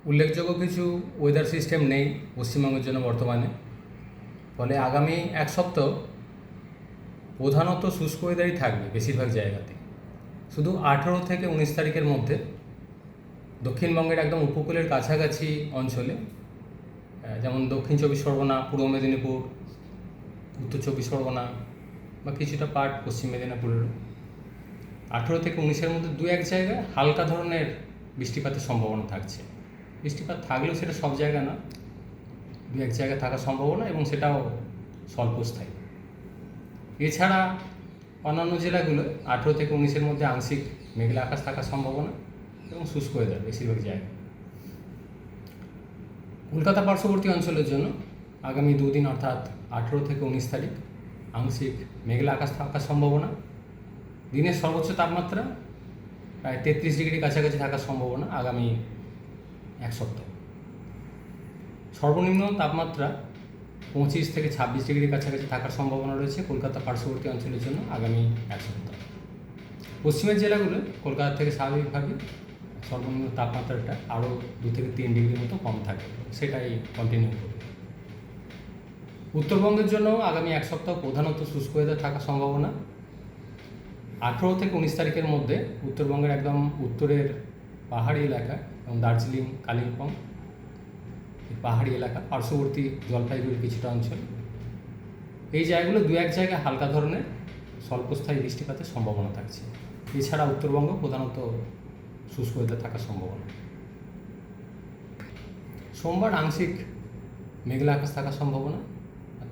উল্লেখযোগ্য কিছু weather system নেই পশ্চিমবঙ্গের জন্য বর্তমানে। ফলে আগামী এক সপ্তাহ প্রধানত শুষ্ক ওয়েদারই থাকবে বেশিরভাগ জায়গাতে। শুধু 18 থেকে 19 তারিখের মধ্যে দক্ষিণবঙ্গের একদম উপকূলের কাছাকাছি অঞ্চলে, যেমন দক্ষিণ চব্বিশ পরগনা, পূর্ব মেদিনীপুর, উত্তর চব্বিশ পরগনা বা কিছুটা পার্ট পশ্চিম মেদিনীপুরের 18 থেকে 19-এর মধ্যে দু এক জায়গায় হালকা ধরনের বৃষ্টিপাতের সম্ভাবনা থাকছে। বৃষ্টিপাত থাকলেও সেটা সব জায়গায় না, দু এক জায়গায় থাকার সম্ভাবনা, এবং সেটাও স্বল্পস্থায়ী। এছাড়া অন্যান্য জেলাগুলো 18 থেকে 19-এর মধ্যে আংশিক মেঘলা আকাশ থাকার সম্ভাবনা এবং শুষ্ক ওয়েদার বেশিরভাগ জায়গায়। কলকাতা পার্শ্ববর্তী অঞ্চলের জন্য আগামী দুদিন অর্থাৎ 18 থেকে 19 তারিখ আংশিক মেঘলা আকাশ থাকার সম্ভাবনা। দিনের সর্বোচ্চ তাপমাত্রা প্রায় 33 ডিগ্রি কাছাকাছি থাকার সম্ভাবনা আগামী এক সপ্তাহ। সর্বনিম্ন তাপমাত্রা 25 থেকে 26 ডিগ্রি কাছাকাছি থাকার সম্ভাবনা রয়েছে কলকাতা পার্শ্ববর্তী অঞ্চলের জন্য আগামী এক সপ্তাহ। পশ্চিমের জেলাগুলো কলকাতা থেকে স্বাভাবিকভাবে সর্বনিম্ন তাপমাত্রাটা আরও 2 থেকে 3 ডিগ্রির মতো কম থাকে, সেটাই কন্টিনিউ করবে। উত্তরবঙ্গের জন্য আগামী এক সপ্তাহ প্রধানত শুষ্ক ওয়েদার থাকার সম্ভাবনা। 18 থেকে 19 তারিখের মধ্যে উত্তরবঙ্গের একদম উত্তরের পাহাড়ি এলাকা এবং দার্জিলিং, কালিম্পং পাহাড়ি এলাকা, পার্শ্ববর্তী জলপাইগুড়ির কিছুটা অঞ্চল, এই জায়গাগুলো দু এক জায়গায় হালকা ধরনের স্বল্পস্থায়ী বৃষ্টিপাতের সম্ভাবনা থাকছে। এছাড়া উত্তরবঙ্গ প্রধানত শুষ্ক ওয়েদার থাকার সম্ভাবনা। সোমবার আংশিক মেঘলা আকাশ থাকার সম্ভাবনা,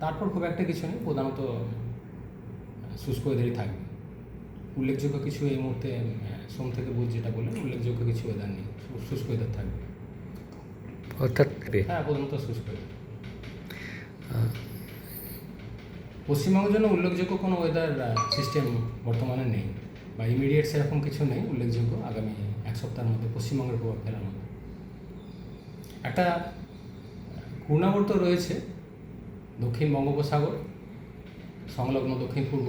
তারপর খুব একটা কিছু নেই, প্রধানত শুষ্ক ওয়েদারই থাকবে। উল্লেখযোগ্য কিছু এই মুহূর্তে সোম থেকে বুধ যেটা বললেন, উল্লেখযোগ্য কিছু ওয়েদার নেই, শুষ্ক ওয়েদার থাকবে অর্থাৎ হ্যাঁ, প্রধানত শুষ্ক ওয়েদার। পশ্চিমবঙ্গের জন্য উল্লেখযোগ্য কোনো ওয়েদার সিস্টেম বর্তমানে নেই, বা ইমিডিয়েট সেরকম কিছু নেই উল্লেখযোগ্য আগামী এক সপ্তাহের মধ্যে পশ্চিমবঙ্গের প্রভাব ফেলার মতো। একটা ঘূর্ণাবর্ত রয়েছে দক্ষিণ বঙ্গোপসাগর সংলগ্ন দক্ষিণ পূর্ব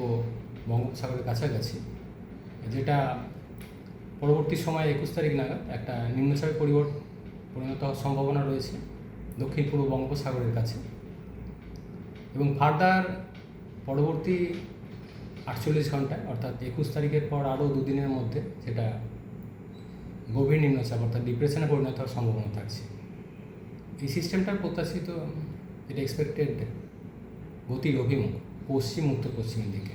বঙ্গোপসাগরের কাছাকাছি, যেটা পরবর্তী সময় 21 তারিখ নাগাদ একটা নিম্নচাপে পরিণত হওয়ার সম্ভাবনা রয়েছে দক্ষিণ পূর্ব বঙ্গোপসাগরের কাছে, এবং ফার্দার পরবর্তী 48 ঘন্টায় অর্থাৎ 21 তারিখের পর আরও দুদিনের মধ্যে সেটা গভীর নিম্নচাপ অর্থাৎ ডিপ্রেশনে পরিণত হওয়ার সম্ভাবনা থাকছে। এই সিস্টেমটার প্রত্যাশিত যেটা এক্সপেক্টেড গতির অভিমুখ পশ্চিম উত্তর পশ্চিমের দিকে,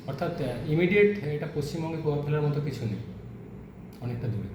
অর্থাৎ ইমিডিয়েট এটা পশ্চিমবঙ্গে প্রভাব ফেলার মতো কিছু নেই, অনেকটা দূরে।